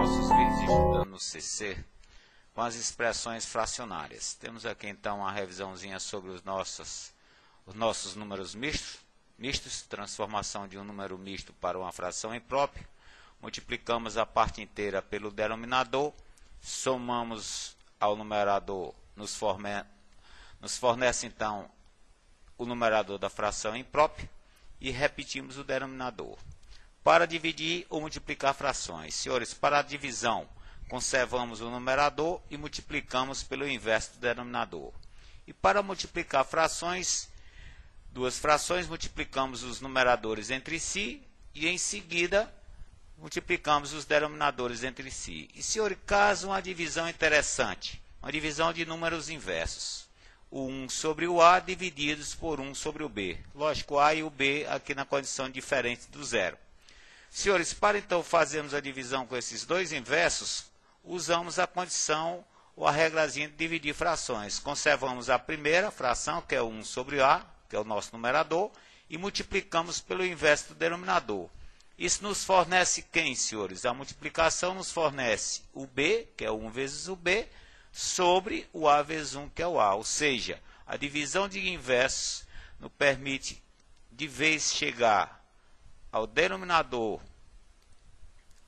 nossos vídeos estudando no CC com as expressões fracionárias. Temos aqui então uma revisãozinha sobre os nossos números mistos, transformação de um número misto para uma fração imprópria. Multiplicamos a parte inteira pelo denominador, somamos ao numerador, nos fornece então o numerador da fração imprópria e repetimos o denominador. Para dividir ou multiplicar frações, senhores, para a divisão, conservamos o numerador e multiplicamos pelo inverso do denominador. E para multiplicar frações, duas frações, multiplicamos os numeradores entre si e em seguida multiplicamos os denominadores entre si. E, senhores, caso uma divisão interessante, uma divisão de números inversos. O 1 sobre o A divididos por 1 sobre o B. Lógico, o A e o B aqui na condição diferente do zero. Senhores, para então fazermos a divisão com esses dois inversos, usamos a condição ou a regrazinha de dividir frações. Conservamos a primeira fração, que é o 1 sobre A, que é o nosso numerador, e multiplicamos pelo inverso do denominador. Isso nos fornece quem, senhores? A multiplicação nos fornece o B, que é o 1 vezes o B, sobre o A vezes 1, que é o A. Ou seja, a divisão de inversos nos permite de vez chegar ao denominador,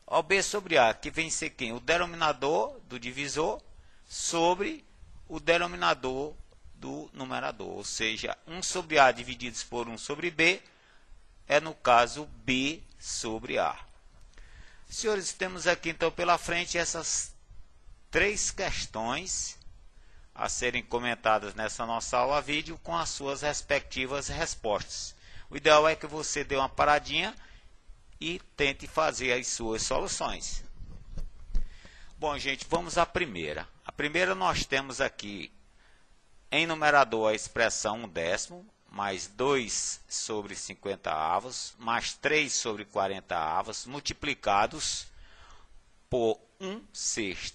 ao B sobre A, que vem ser quem? O denominador do divisor sobre o denominador do numerador. Ou seja, 1 sobre A divididos por 1 sobre B é, no caso, B sobre A. Senhores, temos aqui então pela frente essas três questões a serem comentadas nessa nossa aula vídeo com as suas respectivas respostas. O ideal é que você dê uma paradinha e tente fazer as suas soluções. Bom, gente, vamos à primeira. A primeira nós temos aqui em numerador a expressão 1/10 mais 2 sobre 50 avos mais 3 sobre 40 avos multiplicados por 1/6.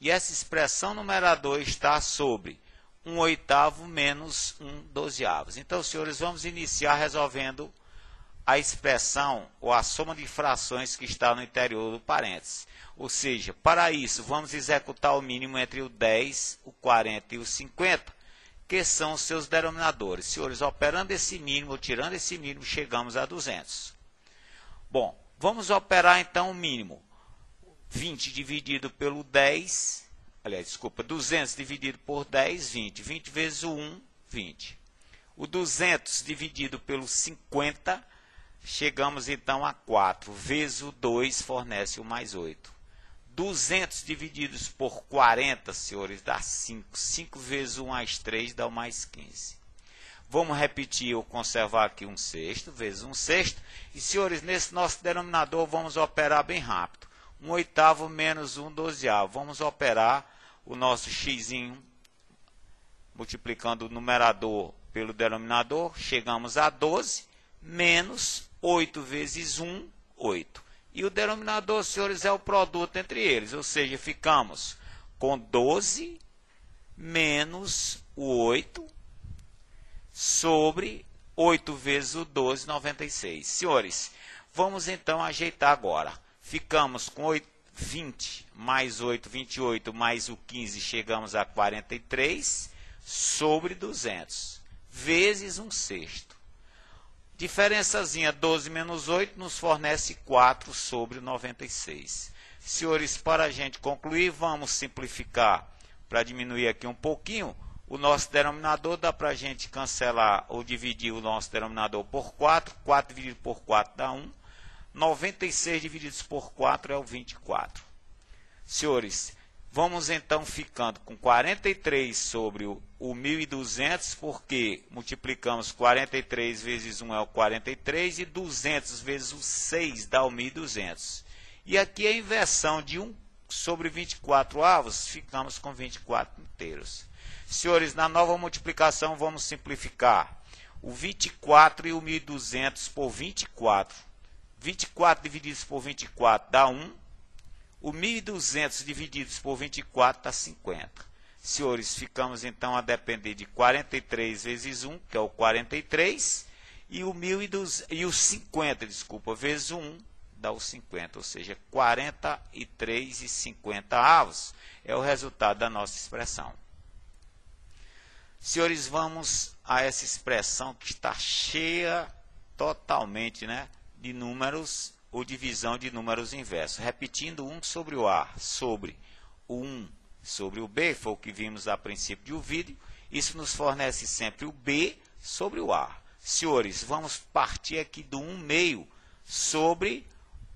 E essa expressão numerador está sobre 1/8 menos 1/12. Então, senhores, vamos iniciar resolvendo a expressão ou a soma de frações que está no interior do parênteses. Ou seja, para isso, vamos executar o mínimo entre o 10, o 40 e o 50, que são os seus denominadores. Senhores, operando esse mínimo, ou tirando esse mínimo, chegamos a 200. Bom, vamos operar então o mínimo. 20 dividido pelo 10, aliás, desculpa, 200 dividido por 10, 20. 20 vezes o 1, 20. O 200 dividido pelo 50, chegamos então a 4, vezes o 2 fornece o mais 8. 200 divididos por 40, senhores, dá 5. 5 vezes o mais 3 dá o mais 15. Vamos repetir ou conservar aqui 1/6, vezes 1/6. E, senhores, nesse nosso denominador, vamos operar bem rápido. 1/8 menos 1/12. Vamos operar o nosso x multiplicando o numerador pelo denominador. Chegamos a 12 menos 8 vezes 1, 8. E o denominador, senhores, é o produto entre eles. Ou seja, ficamos com 12 menos o 8 sobre 8 vezes o 12, 96. Senhores, vamos então ajeitar agora. Ficamos com 20 mais 8, 28, mais o 15, chegamos a 43, sobre 200, vezes 1/6. Diferençazinha 12 menos 8 nos fornece 4 sobre 96. Senhores, para a gente concluir, vamos simplificar para diminuir aqui um pouquinho. O nosso denominador dá para a gente cancelar ou dividir o nosso denominador por 4. 4 dividido por 4 dá 1. 96 divididos por 4 é o 24. Senhores, vamos então ficando com 43 sobre o 1.200, porque multiplicamos 43 vezes 1 é o 43 e 200 vezes o 6 dá o 1.200. E aqui a inversão de 1 sobre 24 avos, ficamos com 24 inteiros. Senhores, na nova multiplicação vamos simplificar o 24 e o 1.200 por 24. 24 divididos por 24 dá 1. O 1.200 divididos por 24 dá 50. Senhores, ficamos então a depender de 43 vezes 1, que é o 43, e o 50, vezes o 1, dá os 50, ou seja, 43,50 é o resultado da nossa expressão. Senhores, vamos a essa expressão que está cheia totalmente, né, de números ou divisão de números inversos. Repetindo 1 sobre o A sobre o 1 sobre o B, foi o que vimos a princípio do vídeo. Isso nos fornece sempre o B sobre o A. Senhores, vamos partir aqui do 1/2 sobre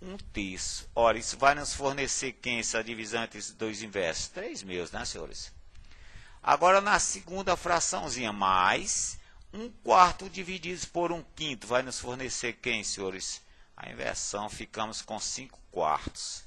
1/3. Ora, isso vai nos fornecer quem essa divisão entre esses dois inversos? 3/2, né, senhores? Agora, na segunda fraçãozinha, mais 1/4 dividido por 1/5 vai nos fornecer quem, senhores? A inversão, ficamos com 5/4.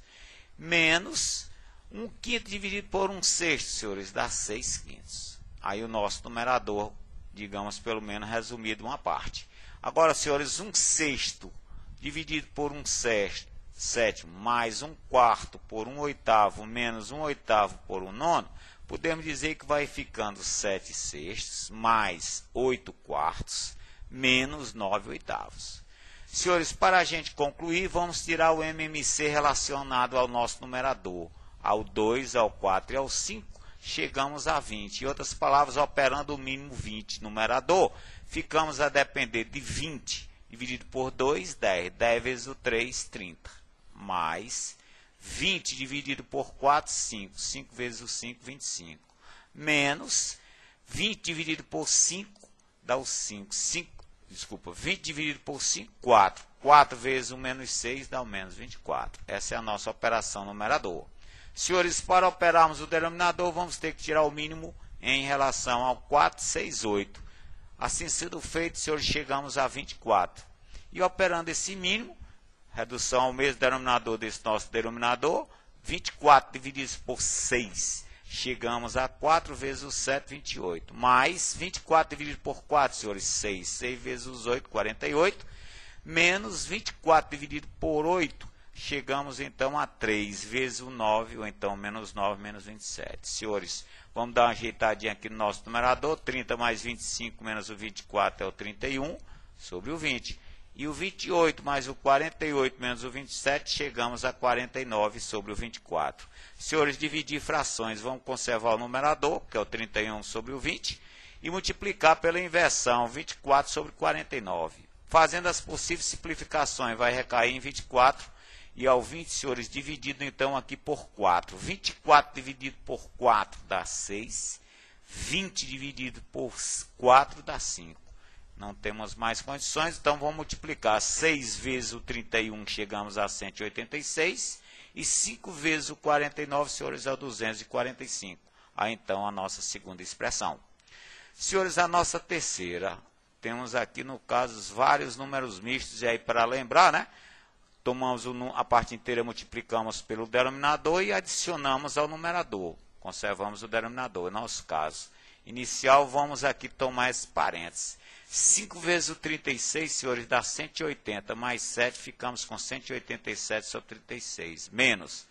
Menos 1/5 dividido por 1/6, senhores, dá 6/5. Aí o nosso numerador, digamos, pelo menos resumido uma parte. Agora, senhores, 1/6 dividido por 1/7 mais 1/4 por 1/8 menos 1/8 por 1/9, podemos dizer que vai ficando 7/6 mais 8/4 menos 9/8. Senhores, para a gente concluir, vamos tirar o MMC relacionado ao nosso numerador. Ao 2, ao 4 e ao 5, chegamos a 20. Em outras palavras, operando o mínimo 20 numerador, ficamos a depender de 20 dividido por 2, 10. 10 vezes o 3, 30. Mais 20 dividido por 4, 5. 5 vezes o 5, 25. Menos 20 dividido por 5, dá o 5. 20 dividido por 5, 4. 4 vezes o menos 6, dá o menos 24. Essa é a nossa operação numerador. Senhores, para operarmos o denominador, vamos ter que tirar o mínimo em relação ao 4, 6, 8. Assim sendo feito, senhores, chegamos a 24. E operando esse mínimo, redução ao mesmo denominador desse nosso denominador, 24 dividido por 6. Chegamos a 4 vezes o 7, 28. Mais 24 dividido por 4, senhores, 6. 6 vezes os 8, 48. Menos 24 dividido por 8. Chegamos então a 3 vezes o 9, ou então menos 9, menos 27. Senhores, vamos dar uma ajeitadinha aqui no nosso numerador. 30 mais 25 menos o 24 é o 31 sobre o 20. E o 28 mais o 48 menos o 27, chegamos a 49 sobre o 24. Senhores, dividir frações, vamos conservar o numerador, que é o 31 sobre o 20, e multiplicar pela inversão, 24 sobre 49. Fazendo as possíveis simplificações, vai recair em 24. E ao 20, senhores, dividido então aqui por 4. 24 dividido por 4 dá 6. 20 dividido por 4 dá 5. Não temos mais condições, então vamos multiplicar 6 vezes o 31, chegamos a 186. E 5 vezes o 49, senhores, é o 245. Aí então a nossa segunda expressão. Senhores, a nossa terceira. Temos aqui no caso vários números mistos, e aí para lembrar, né? Tomamos a parte inteira, multiplicamos pelo denominador e adicionamos ao numerador. Conservamos o denominador, no nosso caso. Inicial, vamos aqui tomar esse parênteses. 5 vezes o 36, senhores, dá 180, mais 7, ficamos com 187 sobre 36. Menos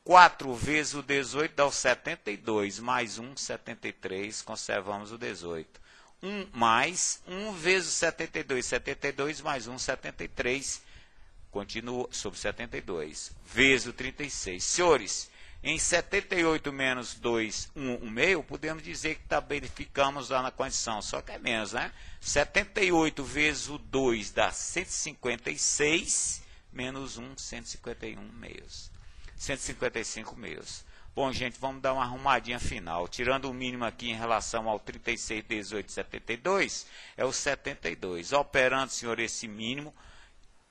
4 vezes o 18 dá o 72, mais 1, 73, conservamos o 18. 1 vezes o 72, 72 mais 1, 73, continua sobre 72, vezes o 36. Senhores, em 78 menos 2, 1,5, podemos dizer que também ficamos lá na condição, só que é menos, né? 78 vezes o 2 dá 156, menos 1, 151 meios. 155 meios. Bom, gente, vamos dar uma arrumadinha final. Tirando o mínimo aqui em relação ao 36, 18, 72, é o 72. Operando, senhor, esse mínimo,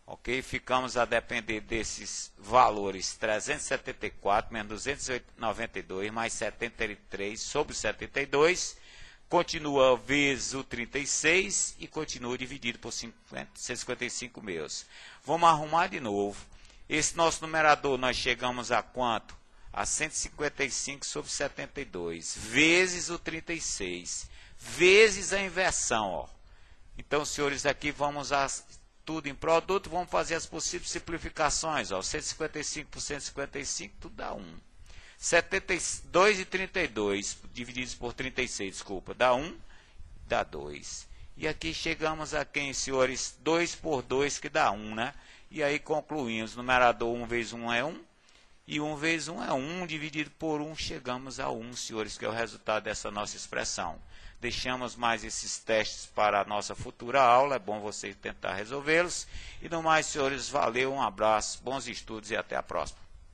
ok? Ficamos a depender desses valores 374 menos 292 mais 73 sobre 72. Continua vezes o 36 e continua dividido por 155 meios. Vamos arrumar de novo. Esse nosso numerador nós chegamos a quanto? A 155 sobre 72, vezes o 36, vezes a inversão. Ó. Então, senhores, aqui vamos a tudo em produto, vamos fazer as possíveis simplificações. Ó. 155 por 155, tudo dá 1. 72 e 32, divididos por 36, desculpa, dá 1, dá 2. E aqui chegamos a quem, senhores? 2 por 2 que dá 1, né? E aí concluímos, numerador 1 vezes 1 é 1, e 1 vezes 1 é 1, dividido por 1, chegamos a 1, senhores, que é o resultado dessa nossa expressão. Deixamos mais esses testes para a nossa futura aula, é bom você tentar resolvê-los. E no mais, senhores, valeu, um abraço, bons estudos e até a próxima.